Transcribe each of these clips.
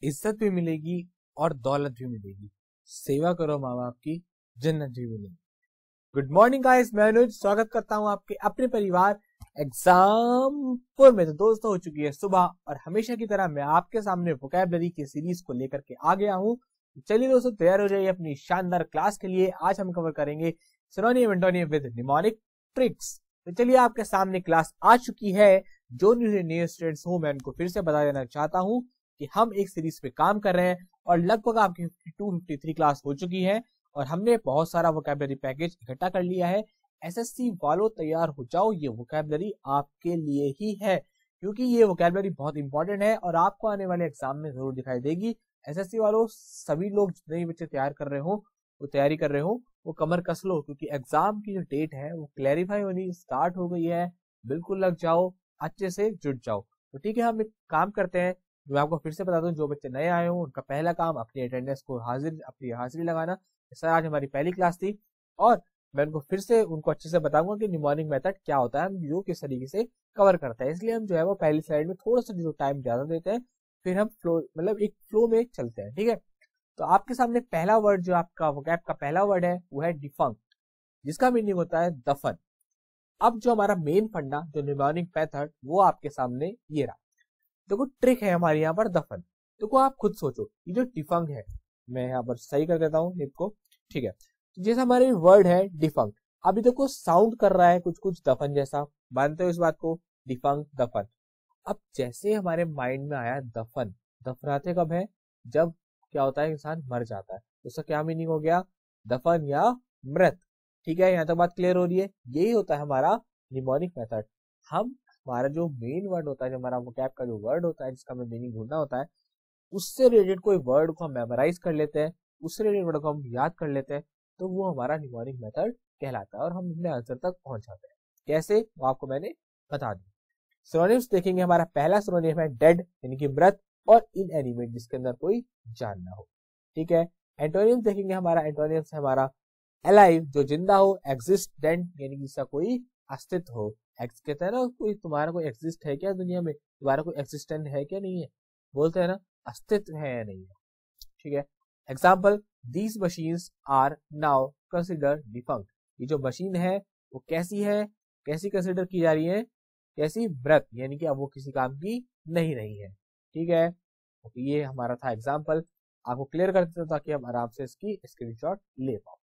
इज्जत भी मिलेगी और दौलत भी मिलेगी। सेवा करो माँ बाप की, जन्नत भी मिलेगी। गुड मॉर्निंग गाइस, मैं अनुज स्वागत करता हूँ आपके अपने परिवार एग्जामपुर में। तो दोस्तों, हो चुकी है सुबह और हमेशा की तरह मैं आपके सामने वोकैबुलरी की सीरीज को लेकर के आ गया हूँ। चलिए दोस्तों, तैयार हो जाइए अपनी शानदार क्लास के लिए। आज हम कवर करेंगे synonym antonym with mnemonic tricks. तो चलिए, आपके सामने क्लास आ चुकी है। जो न्यू स्टूडेंट्स हूँ, मैं उनको फिर से बता देना चाहता हूँ कि हम एक सीरीज पे काम कर रहे हैं और लगभग आपकी 52-53 क्लास हो चुकी है और हमने बहुत सारा वोकैबुलरी पैकेज इकट्ठा कर लिया है। एसएससी वालों, तैयार हो जाओ, ये वोकैबुलरी आपके लिए ही है, क्योंकि ये वोकैबुलरी बहुत इंपॉर्टेंट है और आपको आने वाले एग्जाम में जरूर दिखाई देगी। एसएससी वालों, सभी लोग जितने भी बच्चे तैयार कर रहे हो, वो तैयारी कर रहे हो, वो कमर कस लो, क्योंकि एग्जाम की जो डेट है वो क्लैरिफाई होनी स्टार्ट हो गई है। बिल्कुल लग जाओ, अच्छे से जुट जाओ। तो ठीक है, हम एक काम करते हैं। मैं आपको फिर से बता दूं, जो बच्चे नए आए हो उनका पहला काम अपनी अटेंडेंस को अपनी हाजिरी लगाना। सर, आज हमारी पहली क्लास थी और मैं उनको फिर से उनको अच्छे से बताऊंगा कि न्यूमॉनिक मेथड क्या होता है, हम जो किस तरीके से कवर करता है। इसलिए हम जो है वो पहली स्लाइड में थोड़ा सा जो टाइम ज्यादा देते हैं, फिर हम फ्लो मतलब एक फ्लो में चलते हैं। ठीक है, तो आपके सामने पहला वर्ड, जो आपका वोकैब का पहला वर्ड है, वो है डिफंक्ट, जिसका मीनिंग होता है दफन। अब जो हमारा मेन फंडा, जो न्यूमॉनिक मेथड, वो आपके सामने ये रहा। देखो, ट्रिक है हमारे यहाँ पर दफन। देखो, आप खुद सोचो, ये जो डिफंक्ट है, मैं यहाँ पर सही कर देता हूँ लिप को। ठीक है, तो जैसे हमारे वर्ड है डिफंक्ट, अभी देखो साउंड कर रहा है कुछ कुछ दफन जैसा, मानते हो इस बात को? डिफंक्ट, दफन। अब जैसे हमारे माइंड में आया दफन, दफनाते कब है? जब क्या होता है, इंसान मर जाता है। तो उसका क्या मीनिंग हो गया? दफन या मृत। ठीक है, यहाँ तक बात क्लियर हो रही है? यही होता है हमारा निमोनिक मेथड। हम हमारा जो मेन वर्ड होता है, जो हमारा वोकैब का जो वर्ड होता है, जिसका हमें मीनिंग ढूंढना होता है, उससे रिलेटेड कोई वर्ड को हम मेमोराइज कर लेते हैं, उससे रिलेटेड वर्ड को हम याद कर लेते हैं, तो वो हमारा निमोनिक मेथड कहलाता है और हम अपने आंसर तक पहुंच जाते हैं। कैसे, वो आपको मैंने बता दिया। सिनोनिम्स देखेंगे। हमारा पहला सिनोनिम है डेड, यानी कि मृत, और इनएनिमेट, जिसके अंदर कोई जान ना हो। ठीक है, एंटोनिम्स देखेंगे। हमारा एंटोनिम्स है हमारा अलाइव, जो जिंदा हो, एग्जिस्टेंट, यानी कि जिसका कोई अस्तित्व हो। एक्स कहते हैं ना, कोई तुम्हारा कोई एग्जिस्ट है क्या दुनिया में, तुम्हारा कोई एक्सिस्टेंट है क्या, नहीं है, बोलते हैं ना, अस्तित्व है या नहीं है। ठीक है, example, these machines are now consider defunct. ये जो मशीन है वो कैसी है, कैसी कंसिडर की जा रही है? कैसी? मृत, यानी कि अब वो किसी काम की नहीं रही है। ठीक है, तो ये हमारा था एग्जाम्पल। आपको क्लियर कर देता हूं ताकि हम आराम से इसकी स्क्रीनशॉट ले पाओ।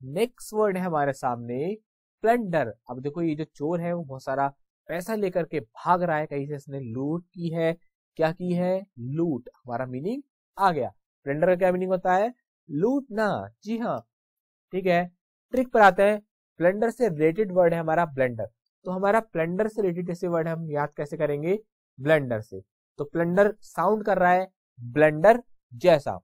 नेक्स्ट वर्ड है हमारे सामने प्लंडर। अब देखो, ये जो चोर है वो बहुत सारा पैसा लेकर के भाग रहा है, कहीं से इसने लूट की है। क्या की है? लूट। हमारा मीनिंग आ गया। प्लंडर का क्या मीनिंग होता है? लूटना। जी हाँ, ठीक है। ट्रिक पर आते हैं। प्लंडर से रिलेटेड वर्ड है हमारा ब्लेंडर। तो हमारा प्लंडर से रिलेटेड ऐसे वर्ड हम याद कैसे करेंगे? ब्लेंडर से। तो प्लंडर साउंड कर रहा है ब्लेंडर जैसा।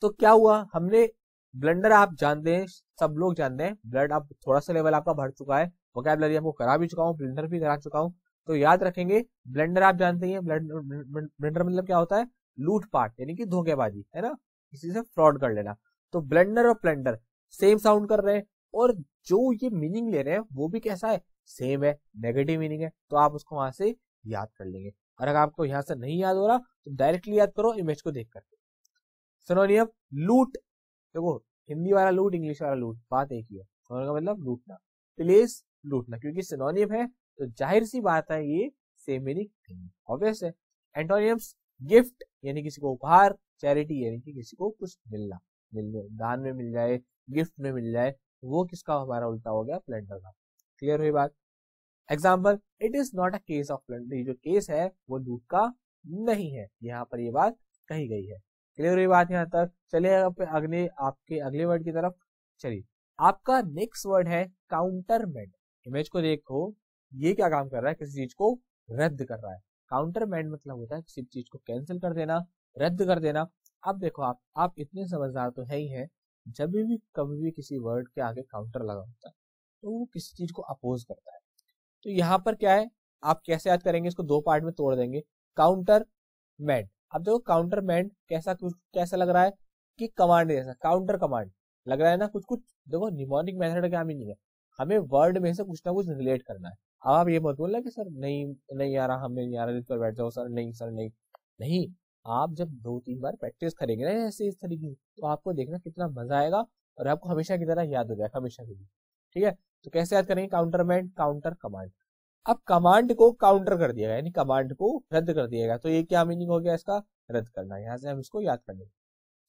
तो क्या हुआ, हमने ब्लेंडर, आप जानते हैं, सब लोग जानते हैं, ब्लड अब थोड़ा सा लेवल आपका बढ़ चुका है, वोकैबुलरी आपको करा भी चुका हूँ, ब्लेंडर भी करा चुका हूँ, तो याद रखेंगे। ब्लेंडर आप जानते हैं, ब्लेंडर मतलब क्या होता है? लूटपाट, यानी कि धोखेबाजी, है ना, किसी से फ्रॉड कर लेना। तो ब्लेंडर और प्लेंडर सेम साउंड कर रहे हैं और जो ये मीनिंग ले रहे हैं वो भी कैसा है? सेम है, नेगेटिव मीनिंग है। तो आप उसको वहां से याद कर लेंगे। और अगर आपको यहाँ से नहीं याद हो रहा तो डायरेक्टली याद करो इमेज को देख करके। सिनोनियम, लूट। देखो, हिंदी वाला लूट, इंग्लिश वाला लूट, बात एक ही है। दोनों का मतलब लूटना। प्लेस, लूटना, क्योंकि सिनोनियम है तो जाहिर सी बात है ये सेम मीनिंग ऑब्वियस है। एंटोनियम्स, गिफ्ट, यानी किसी को उपहार, चैरिटी, यानी कि किसी को कुछ मिलना, दान में मिल जाए, गिफ्ट में मिल जाए, वो किसका हमारा उल्टा हो गया? प्लेंडर का। क्लियर हुई बात? Example, it is not a case of plunder. ये जो केस है वो लूट का नहीं है, यहाँ पर ये बात कही गई है। क्लियर हुई बात यहाँ तक? चलिए अब आपके अगले वर्ड की तरफ चलिए। आपका नेक्स्ट वर्ड है काउंटरमेंट। इमेज को देखो, ये क्या काम कर रहा है? किसी चीज को रद्द कर रहा है। काउंटरमेंट मतलब होता है किसी चीज को कैंसिल कर देना, रद्द कर देना। अब देखो, आप इतने समझदार तो है ही है, जब भी कभी भी किसी वर्ड के आगे काउंटर लगा होता है तो वो किसी चीज को अपोज करता है। तो यहाँ पर क्या है, आप कैसे याद करेंगे? इसको दो पार्ट में तोड़ देंगे। काउंटरमेंट, अब देखो काउंटरमेंट कैसा लग रहा है कि कमांड जैसा, काउंटर कमांड लग रहा है ना कुछ कुछ। देखो, निमोनिक मेथड का क्या मीनिंग है? हमें वर्ड में से कुछ ना कुछ रिलेट करना है। अब आप ये मत बोलना कि सर नहीं नहीं आ रहा, हमें नहीं आ रहा, पर बैठ जाओ सर, नहीं सर नहीं। नहीं, आप जब 2-3 बार प्रैक्टिस करेंगे ना ऐसे इस तरीके तो आपको देखना कितना मजा आएगा और आपको हमेशा की तरह याद हो जाएगा हमेशा के लिए। ठीक है, तो कैसे याद करेंगे? काउंटरमेंट, काउंटर, कमांड। अब कमांड को काउंटर कर दिया गया यानी कमांड को रद्द कर दिया गया, तो ये क्या मीनिंग हो गया इसका? रद्द करना। यहाँ से हम इसको याद कर लेंगे।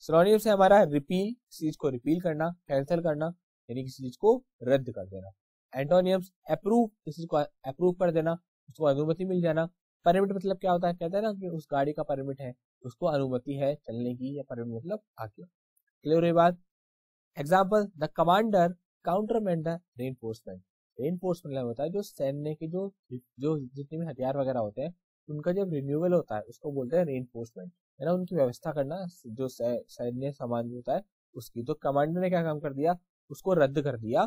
सिनोनिम से हमारा रिपील, चीज को रिपील करना, कैंसिल करना यानी किसी चीज को रद्द कर देना। एंटोनियम्स अप्रूव, किसी को अप्रूव कर देना, उसको अनुमति मिल जाना। परमिट मतलब क्या होता है? कहते हैं ना कि उस गाड़ी का परमिट है, उसको अनुमति है चलने की, या परमिट मतलब आज्ञा। क्लियर हुई बात? Example, the commander countermanded the reinforcement. Reinforcement होता है जो सैन्य के जो जितने भी हथियार वगैरह होते हैं उनका जब रिन्यूअल होता है उसको बोलते हैं रेनफोर्समेंट, है ना, उनकी व्यवस्था करना जो सैन्य सामान होता है उसकी। तो कमांडर ने क्या काम कर दिया? उसको रद्द कर दिया।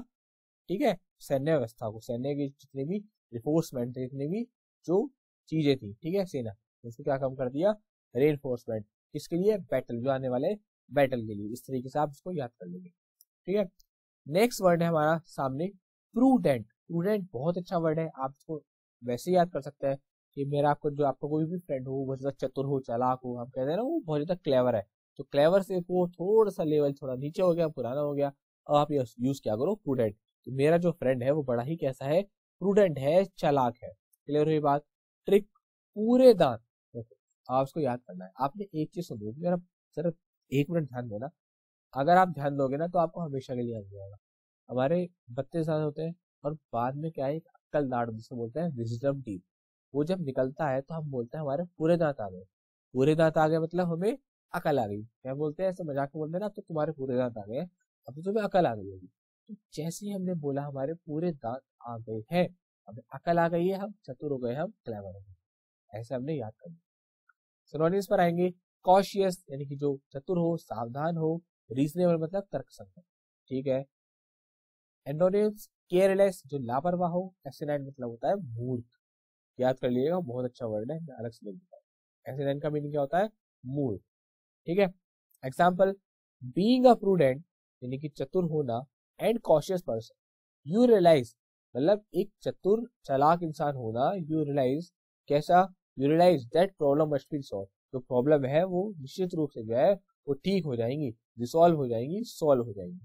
ठीक है, सैन्य व्यवस्था को, सैन्य की जितने भी रिफोर्समेंट थे, जितने भी जो चीजें थी, ठीक है, सेना, उसको क्या काम कर दिया? रेनफोर्समेंट। किसके लिए? बैटल, जो आने वाले बैटल के लिए। इस तरीके से आप इसको याद कर लेंगे। ठीक है, नेक्स्ट वर्ड है हमारा सामने प्रूडेंट। प्रूडेंट बहुत अच्छा वर्ड है, आप इसको वैसे याद कर सकते हैं कि मेरा आपको जो आपका कोई भी फ्रेंड हो वो ज्यादा चतुर हो, चालाक हो, हम कहते हैं ना वो बहुत ज्यादा क्लेवर है, तो क्लेवर से वो थोड़ा सा लेवल थोड़ा नीचे हो गया, पुराना हो गया, अब आप यूज क्या करो? प्रूडेंट। तो मेरा जो फ्रेंड है वो बड़ा ही कैसा है? प्रूडेंट है, चालाक है। क्लियर हुई बात? ट्रिक, पूरे दांत। आप उसको याद करना है। आपने एक चीज सुनो, मेरा सिर्फ 1 मिनट ध्यान देना। अगर आप ध्यान दोगे ना तो आपको हमेशा के लिए याद जाएगा। हमारे 32 दांत होते हैं और बाद में क्या है? एक अक्कल दांत जिसको बोलते हैं विजडम टीथ। वो जब निकलता है तो हम बोलते हैं हमारे पूरे दांत आ गए। पूरे दांत आ गए मतलब हमें अकल आ गई। क्या बोलते हैं? ऐसे मजाक में बोलते हैं ना, तो तुम्हारे पूरे दांत आ गए, अब तो तुम्हें अकल आ गई होगी। तो जैसे ही हमने बोला हमारे पूरे दांत आ गए हैं, हमें अकल आ गई है, हम चतुर हो गए, हम क्लेवर हो गए, ऐसे हमने याद कर लिया। सिनोनिम्स पर आएंगे। कॉशियस यानी कि जो चतुर हो, सावधान हो। रीजनेबल मतलब तर्कसंगत। ठीक है। एंटोनिम्स, केयरलेस जो लापरवाह हो। एसिनाइट मतलब होता है मूर्ख। याद कर लीजिएगा, बहुत अच्छा वर्ड है, मैं अलग से लिख देता हूँ। एसिनाइट का मीनिंग क्या होता है? मूर्ख। ठीक है। एग्जाम्पल, बीइंग अ प्रूडेंट यानी कि चतुर होना, and cautious person. You realise मतलब एक चतुर चालाक इंसान होना। यू रियलाइज कैसा? You realise that problem must be solve. जो प्रॉब्लम है वो निश्चित रूप से जो है वो ठीक हो जाएंगी, रिसॉल्व हो जाएंगी, सॉल्व हो जाएंगी।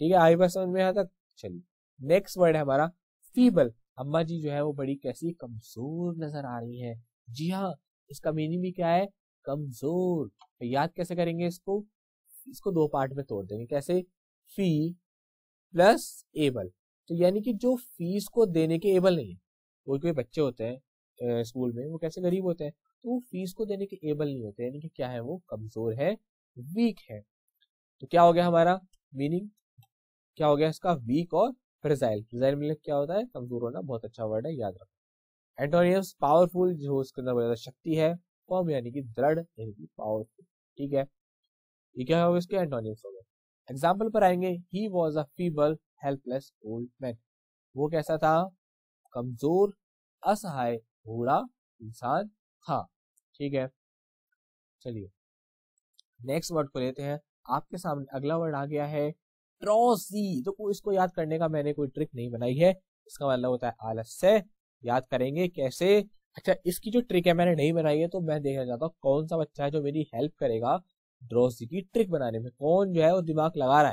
ठीक है, आई बात समझ में यहाँ तक? चलिए, नेक्स्ट वर्ड है हमारा फीबल। अम्मा जी जो है वो बड़ी कैसी? कमजोर नजर आ रही है। जी हाँ, इसका मीनिंग भी क्या है? कमजोर। तो याद कैसे करेंगे इसको? इसको 2 पार्ट में तोड़ देंगे। कैसे? फी प्लस एबल। तो यानी कि जो फीस को देने के एबल नहीं है, कोई कोई बच्चे होते हैं स्कूल में, वो कैसे गरीब होते हैं, तो वो फीस को देने के एबल नहीं होते, यानी कि क्या है? वो कमजोर है, वीक है। तो क्या हो गया हमारा मीनिंग? क्या हो गया इसका? वीक और फ्रेजाइल। फ्रेजाइल मतलब क्या होता है? कमजोर होना। बहुत अच्छा वर्ड है, याद रखो। एंटोनियम्स, पावरफुल जो उसके अंदर बहुत ज्यादा शक्ति है। फर्म यानी कि दृढ़, यानी कि पावरफुल। ठीक है, ये क्या होगा? इसके एंटोनियम्स हो गए। एग्जाम्पल पर आएंगे। He was a feeble helpless old man. वो कैसा था? कमजोर, असहाय, बूढ़ा इंसान था। ठीक है, चलिए नेक्स्ट वर्ड को लेते हैं। आपके सामने अगला वर्ड आ गया है ड्रॉजी। तो इसको याद करने का मैंने कोई ट्रिक नहीं बनाई है, इसका मतलब होता है आलस्य। याद करेंगे कैसे? अच्छा, इसकी जो ट्रिक है मैंने नहीं बनाई है, तो मैं देखना चाहता हूँ कौन सा बच्चा है जो मेरी हेल्प करेगा ड्रॉजी की ट्रिक बनाने में। कौन जो है वो दिमाग लगा रहा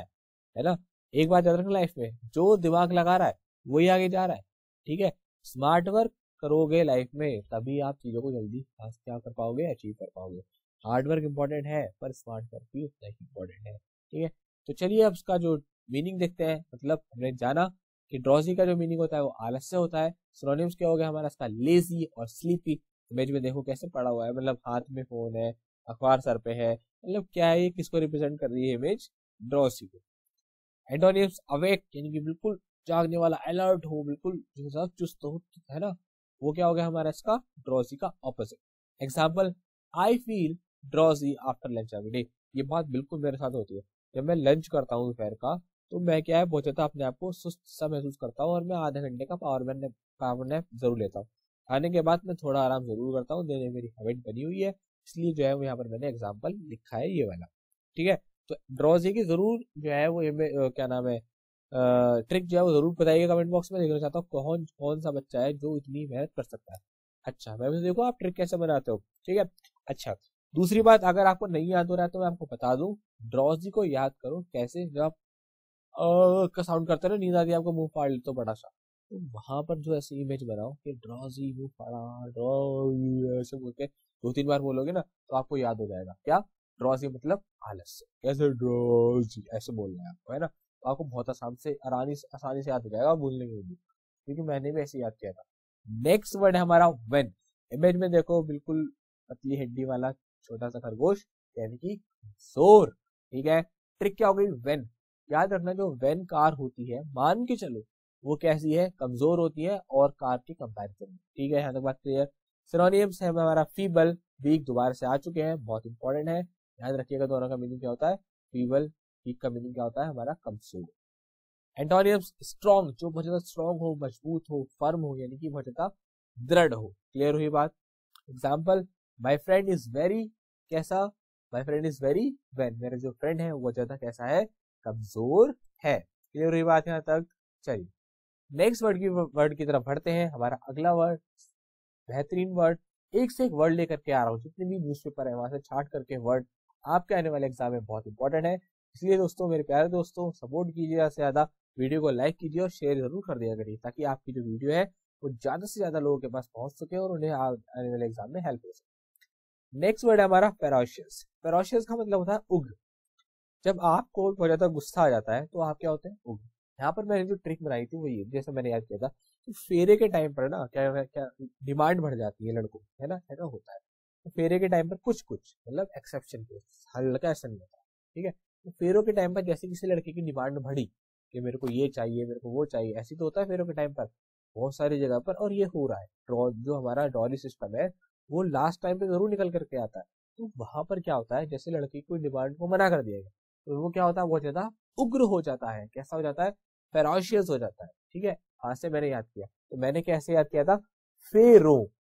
है ना? एक बात याद रखना, लाइफ में जो दिमाग लगा रहा है वही आगे जा रहा है। ठीक है, स्मार्ट वर्क करोगे लाइफ में तभी आप चीजों को जल्दी क्या कर पाओगे? अचीव कर पाओगे। हार्ड वर्क इंपॉर्टेंट है पर स्मार्ट वर्क भी उतना ही इंपॉर्टेंट है। ठीक है, तो चलिए अब इसका जो मीनिंग देखते हैं। मतलब हमने जाना कि ड्रॉजी का जो मीनिंग होता है वो आलस्य होता है। सिनोनिम्स क्या हो गया हमारा इसका? लेजी और स्लीपी। इमेज में देखो कैसे पड़ा हुआ है, मतलब हाथ में फोन है, अखबार सर पे है, मतलब क्या है ये? किसको रिप्रेजेंट कर रही है इमेज? ड्रॉजी को। एंटोनिम्स, अवेक यानी कि बिल्कुल जागने वाला, अलर्ट हो, बिल्कुल जो सब चुस्त हो, है ना, वो क्या हो गया हमारा इसका? ड्रॉजी का opposite. Example, I feel drowsy after lunch every day. ये बात बिल्कुल मेरे साथ होती है। जब मैं लंच करता हूँ दोपहर का, तो मैं क्या है बहुत ज्यादा अपने आप को सुस्त सा महसूस करता हूँ और मैं आधे घंटे का पावर नैप जरूर लेता हूँ। खाने के बाद मैं थोड़ा आराम जरूर करता हूँ, देने मेरी हैबिट बनी हुई है, इसलिए जो है वो यहाँ पर मैंने एग्जाम्पल लिखा है ये वाला। ठीक है, तो ड्रॉजी की जरूर जो है वो क्या नाम है ट्रिक जो है वो जरूर बताइएगा कमेंट बॉक्स में। देखना चाहता हूँ कौन कौन सा बच्चा है जो इतनी मेहनत कर सकता है। अच्छा, मैं भी देखो आप ट्रिक कैसे बनाते हो। ठीक है, अच्छा दूसरी बात, अगर आपको नहीं याद हो रहा है तो मैं आपको बता दूं, ड्रॉजी को याद करो कैसे, जब आप का साउंड करते हो, नींद आती है आपको, मुंह फाड़ लेते हो बड़ा सा, तो वहां पर जो ऐसी इमेज बनाओ कि ड्रॉजी मुंह फाड़ा, ड्रॉजी ऐसे बोल के 2-3 बार बोलोगे ना तो आपको याद हो जाएगा। क्या? ड्रॉजी मतलब आलस्य, कैसे ड्रॉजी ऐसे बोलना है आपको, है ना? तो आपको बहुत आसानी से याद हो जाएगा, भूलने की भी, क्योंकि मैंने भी ऐसे याद किया था। नेक्स्ट वर्ड है हमारा व्हेन। इमेज में देखो, बिल्कुल पतली हड्डी वाला छोटा सा खरगोश, यानी कि जोर। ठीक है, ट्रिक क्या हो गई? व्हेन। याद रखना, जो व्हेन कार होती है, मान के चलो वो कैसी है, कमजोर होती है और कार के कंपैरिजन में। ठीक है, यहाँ तक बात क्लियर। सिनोनिम्स है हमारा फीबल, वीक दोबारा से आ चुके हैं, बहुत इंपॉर्टेंट है, याद रखिएगा दोनों का मीनिंग क्या होता है। फीबल, वीक का मीनिंग क्या होता है हमारा, कमजोर। एंटोनिम्स स्ट्रॉन्ग, जो बहुत ज्यादा स्ट्रॉन्ग हो, मजबूत हो, फर्म हो, यानी कि बहुत ज्यादा दृढ़ हो। क्लियर हुई बात? Example, my friend is very, कैसा? My friend is very vain, मेरा जो फ्रेंड है वो ज्यादा कैसा है, कमजोर है। क्लियर हुई बात यहाँ तक? चलिए नेक्स्ट वर्ड की तरफ बढ़ते हैं। हमारा अगला वर्ड, बेहतरीन वर्ड, एक से एक वर्ड लेकर के आ रहा हूँ, जितने भी न्यूज़पेपर है वहां से छाट करके वर्ड आपके आने वाले एग्जाम में बहुत इंपॉर्टेंट है। इसलिए दोस्तों, मेरे प्यारे दोस्तों, सपोर्ट कीजिए ज्यादा से ज्यादा, वीडियो को लाइक कीजिए और शेयर जरूर कर दिया करिए, ताकि आपकी जो वीडियो है वो ज्यादा से ज्यादा लोगों के पास पहुंच सके और उन्हें आने वाले एग्जाम में हेल्प हो सके। नेक्स्ट वर्ड है हमारा फेरोशियस। फेरोशियस का मतलब होता है उग्र। जब आपको बहुत ज्यादा गुस्सा आ जाता है तो आप क्या होते हैं, उग्र। यहाँ पर मैंने जो ट्रिक बनाई थी वो ये, जैसे मैंने याद किया था कि फेरे के टाइम पर ना क्या क्या डिमांड बढ़ जाती है लड़कों, है ना, ऐसा होता है। तो फेरे के टाइम पर कुछ कुछ मतलब एक्सेप्शन के, हल्का ऐसा नहीं होता। ठीक है, तो फेरों के टाइम पर जैसे किसी लड़के की डिमांड बढ़ी कि मेरे को ये चाहिए, मेरे को वो चाहिए, ऐसी तो होता है फेरों के टाइम पर बहुत सारी जगह पर, और ये हो रहा है। जो हमारा डॉली सिस्टम है वो लास्ट टाइम पे जरूर निकल करके आता है। तो वहां पर क्या होता है, जैसे लड़की की डिमांड को मना कर दिया गया तो वो क्या होता है, बहुत ज्यादा उग्र हो जाता है। कैसा हो जाता है, फेरोशियस हो जाता है। ठीक है, हाथ से मैंने याद किया, तो मैंने कैसे याद किया था, फेरो,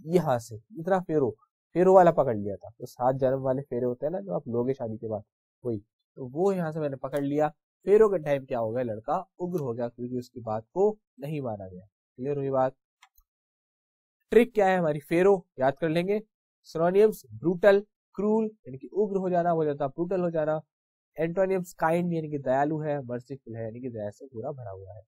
यहाँ से इतना फेरो, फेरो वाला पकड़ लिया था। तो 7 जन्म वाले फेरे होते हैं ना जो आप लोगे शादी के बाद, वही, तो वो यहाँ से मैंने पकड़ लिया। फेरो के टाइम क्या हो गया, लड़का उग्र हो गया क्योंकि उसकी बात को नहीं माना गया। क्लियर हुई बात? ट्रिक क्या है हमारी, फेरो याद कर लेंगे। सिनोनिम्स, ब्रूटल, क्रूल यानी कि उग्र हो जाना, हो जाता ब्रूटल हो जाना। एंटोनिम्स, काइंड यानी कि दयालु है, मर्सीफुल है यानी कि दया से पूरा भरा हुआ है।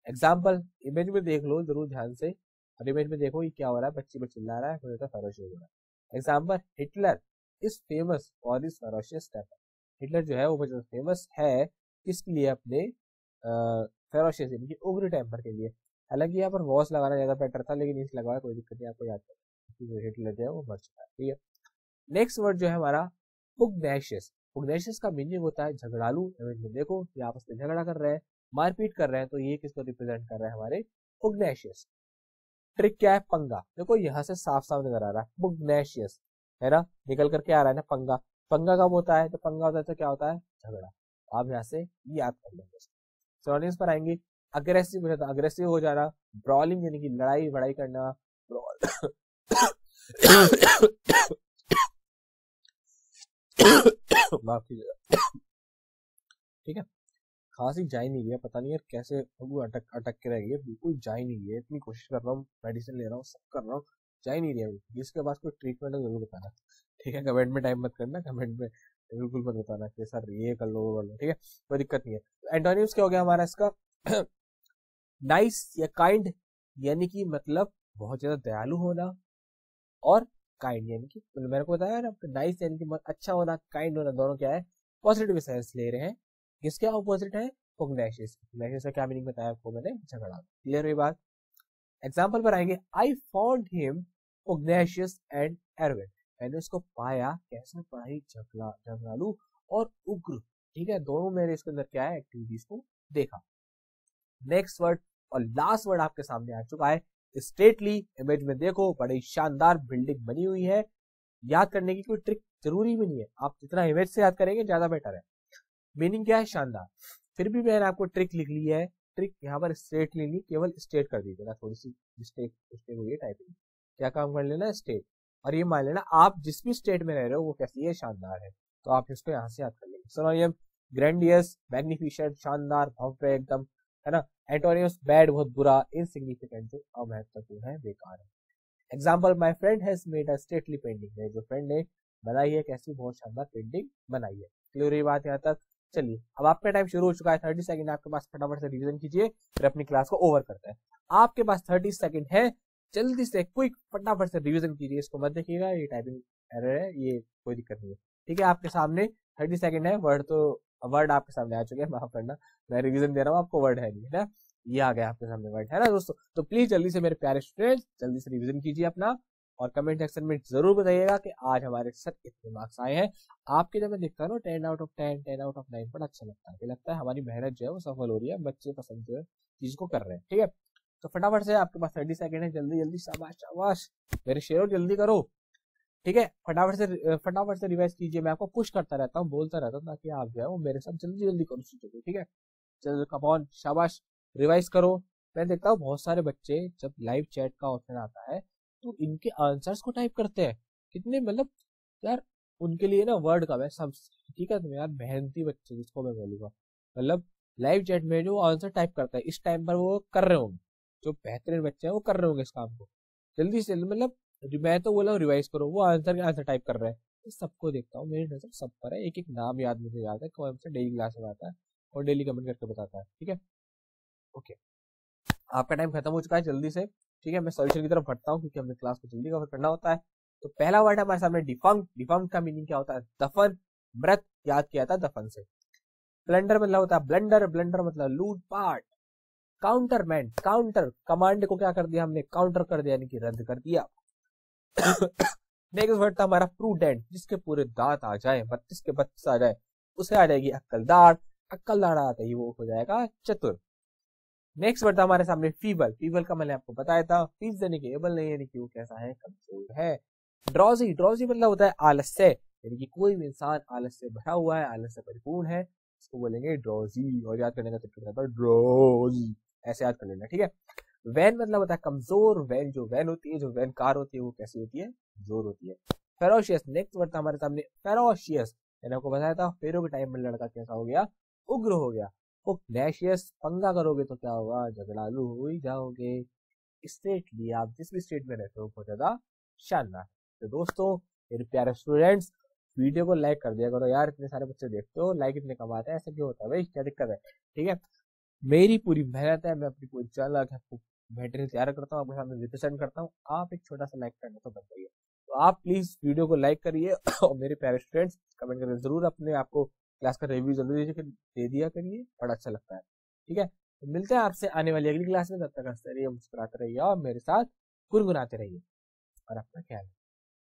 एग्जाम्पल, इमेज में देख लो जरूर ध्यान से, और इमेज में देखो ये क्या हो रहा है, बच्ची पर चिल्ला रहा है, हो जाता फेरोशियस हो रहा है। Example, Hitler is famous for his ferocious temper. Hitler जो है वो बहुत फेमस है किसके लिए, अपने फेरोशियस यानी कि उग्र टेम्पर के लिए। हालांकि यहाँ पर वॉस लगाना ज्यादा बेटर था, लेकिन इस लगाया कोई दिक्कत नहीं, आपको याद करें हिटलर जो है वो मर चुका है। ठीक है, नेक्स्ट वर्ड जो है हमारा पुग्नेशियस। पुग्नेशियस का मीनिंग होता है झगड़ालू। देखो ये आपस में झगड़ा कर रहे हैं, मारपीट कर रहे हैं, तो ये किसको रिप्रेजेंट कर रहा है, हमारे पुग्नेशियस। ट्रिक क्या है, पंगा। देखो यहाँ से साफ साफ नजर आ रहा है पुग्नेशियस, है ना, निकल करके आ रहा है ना पंगा। पंगा कब होता है, तो पंगा होता है तो क्या होता है, झगड़ा। आप यहाँ से याद कर लेंगे। सिनोनिम्स पर आएंगे, अग्रेसिव हो जाता, अग्रेसिव हो जाना, ब्रॉलिंग यानी कि लड़ाई बड़ाई करना, माफ कीजिएगा। ठीक है, खांसी जा ही नहीं रही है, पता नहीं यार कैसे अटक अटक के रह गई है, बिल्कुल जा ही नहीं रही है। इतनी कोशिश कर रहा हूँ, मेडिसिन ले रहा हूँ, सब कर रहा हूँ, जा ही नहीं रही है। जिसके पास कोई ट्रीटमेंट है जरूर बताना। ठीक है, कमेंट में टाइम मत करना, कमेंट में बिल्कुल मत बताना कि सर ये कर लो वो कर लो। ठीक है, कोई दिक्कत नहीं है। तो एंटोनिम्स क्या हो गया हमारा इसका, नाइस या काइंड यानी कि मतलब बहुत ज्यादा दयालु होना, और काइंड यानी कि मेरे को बताया ना, नाइस यानी कि अच्छा होना, काइंड होना, दोनों क्या है, पॉजिटिव सेंस ले रहे हैं। किसके ऑपोजिट है, पुग्नेशियस। पुग्नेशियस का क्या मीनिंग बताया आपको मैंने, झगड़ा। क्लियर हुई बात? एग्जाम्पल पर आएंगे, I found him pugnacious and arrogant. मैंने उसको पाया कैसा, पढ़ाई झगड़ालू और उग्र। ठीक है, दोनों मैंने इसके अंदर क्या है, एक्टिविटीज को देखा। नेक्स्ट वर्ड और लास्ट वर्ड आपके सामने आ चुका है, स्टेटली। इमेज में देखो, बड़ी शानदार बिल्डिंग बनी हुई है। याद करने की कोई ट्रिक जरूरी भी नहीं है, आप जितना इमेज से याद करेंगे ज्यादा बेटर है। मीनिंग क्या है, शानदार। फिर भी मैंने आपको ट्रिक लिख ली है। ट्रिक यहाँ पर स्टेट ले ली, केवल स्टेट कर दीजिए ना, थोड़ी सी मिस्टेक हुई है टाइपिंग। क्या काम कर लेना, स्टेट, और ये मान लेना आप जिस भी स्टेट में रह रहे हो वो कैसी है, शानदार है। तो आप इसको यहाँ से याद कर लेंगे। सिनोनिम, ग्रैंडियस, मैग्निफिसेंट, शानदार, भव्य एकदम, है ना। एंटोनियम्स, बैड बहुत बुरा, इनसिग्निफिकेंट जो अमहत्वपूर्ण है, बेकार है। Example, my friend has made a stately painting. जो फ्रेंड ने बनाई है, कैसी बहुत शानदार पेंटिंग बनाई है। क्लियर ये बात यहाँ तक? चलिए अब आपका टाइम शुरू हो चुका है, 30 सेकंड आपके पास, फटाफट से रिवीजन कीजिए, फिर अपनी क्लास को ओवर करते हैं। आपके पास 30 सेकंड है, जल्दी से क्विक फटाफट से रिवीजन कीजिए। इसको मत देखिएगा, ये टाइपिंग एरर है, ये कोई दिक्कत नहीं है, ठीक है। आपके सामने 30 सेकंड है, वर्ड आपके सामने आ चुके हैं, माफ करना, मैं रिवीजन दे रहा हूँ आपको, वर्ड है नहीं, है ना, ये आ गया आपके सामने वर्ड, है ना दोस्तों। तो प्लीज जल्दी से मेरे प्यारे स्टूडेंट्स जल्दी से रिवीजन कीजिए अपना, और कमेंट सेक्शन में जरूर बताइएगा कि आज हमारे सर कितने मार्क्स आए हैं। आपके जब मैं देखता हूँ ना 10 आउट ऑफ 10, 10 आउट ऑफ 9, बड़ा अच्छा लगता है, लगता है हमारी मेहनत जो है वो सफल हो रही है, बच्चे पसंद जो है चीज को कर रहे हैं, ठीक है। तो फटाफट से आपके पास 30 सेकंड है, जल्दी जल्दी, शाबाश शाबाश मेरे शेरों, जल्दी करो, ठीक है। फटाफट से रिवाइज कीजिए, मैं आपको पुश करता रहता हूँ, बोलता रहता हूँ, ताकि आप जो है वो मेरे साथ जल्दी जल्दी करो चीजों को, ठीक है। चलो कमॉन, शाबाश, रिवाइज करो। मैं देखता हूँ बहुत सारे बच्चे जब लाइव चैट का ऑप्शन आता है तो इनके आंसर्स को टाइप करते हैं, कितने मतलब यार, उनके लिए ना वर्ड का मैं सब, ठीक है, तो यार मेहनती बच्चे जिसको मैं बोलूंगा, मतलब लाइव चैट में जो आंसर टाइप करता है इस टाइम पर वो कर रहे होंगे, जो बेहतरीन बच्चे हैं वो कर रहे होंगे इस काम को जल्दी से, मतलब मैं तो बोला रिवाइज करो, वो आंसर के आंसर टाइप कर रहे हैं। इस सबको देखता हूँ, मेरी नजर सब पर है, एक एक नाम याद मुझे याद है, कौन सा डेली क्लास में आता है और डेली कमेंट करके बताता है, ठीक है। ओके, आपका टाइम खत्म हो चुका है, जल्दी से, ठीक है, मैं सॉल्यूशन की तरफ बढ़ता हूँ क्योंकि हमें क्लास को जल्दी कवर करना होता है। तो पहला वर्ड है हमारे सामने डिफंक्ट। डिफंक्ट का मीनिंग क्या होता है? दफन, मृत याद किया था दफन से। प्लंडर मतलब होता है ब्लंडर, ब्लंडर मतलब लूट पाट। काउंटरमैन, काउंटर, कमांड को क्या कर दिया हमने? काउंटर कर दिया, यानी कि रद्द कर दिया। नेक्स्ट वर्ड था हमारा प्रूडेंट, जिसके पूरे दांत आ जाए, 32 के 32 आ जाए, उसे आ जाएगी अक्लदार, अक्लदार आते ही वो हो जाएगा चतुर। नेक्स्ट वर्ड था हमारे सामने फीबल। फीबल का मैंने आपको बताया था, फीस देने के एबल नहीं, यानी कि वो कैसा है? कमजोर है। ड्रॉजी, ड्रॉजी मतलब होता है आलस्य, यानी कि कोई भी इंसान आलस से भरा हुआ है, आलस से परिपूर्ण है, इसको बोलेंगे ड्रॉजी। और याद करने का तरीका होता है ड्रॉजी, ऐसे याद कर लेना, ठीक है। वैन मतलब होता है कमजोर, वैन जो वैन होती है, जो वैन कार होती है, वो कैसी होती है? कमजोर होती है। फेरोशियस, नेक्स्ट वर्ड था हमारे सामने फेरोशियस, मैंने आपको बताया था फेरो के टाइम में लड़का कैसा हो गया? उग्र हो गया। पुग्नेशियस, पंगा करोगे तो क्या होगा? झगड़ालू हो ही जाओगे। स्टेटली, आप जिस भी स्टेट में रहते हो बहुत ज्यादा शानदार। तो दोस्तों मेरे प्यारे स्टूडेंट्स, वीडियो को लाइक कर दिया करो यार, इतने सारे बच्चे देखते हो, लाइक इतने कमाते हैं, ऐसा क्यों होता है भाई, क्या दिक्कत है? ठीक है, मेरी पूरी मेहनत है, मैं अपनी पूरी चाल बेहतरीन तैयार करता हूँ, आपके सामने रिप्रेजेंट करता हूँ, आप एक छोटा सा लाइक करना तो बन जाइए। तो आप प्लीज वीडियो को लाइक करिए और मेरे प्यारे स्टूडेंट्स कमेंट करके जरूर अपने आपको क्लास का रिव्यू जल्दी दे दिया करिए, बड़ा अच्छा लगता है, ठीक है। तो मिलते हैं आपसे आने वाली अगली क्लास में, तब तक हंसते रहिए, मुस्कुराते रहिए और मेरे साथ गुनगुनाते रहिए, और अपना ख्याल रखिए।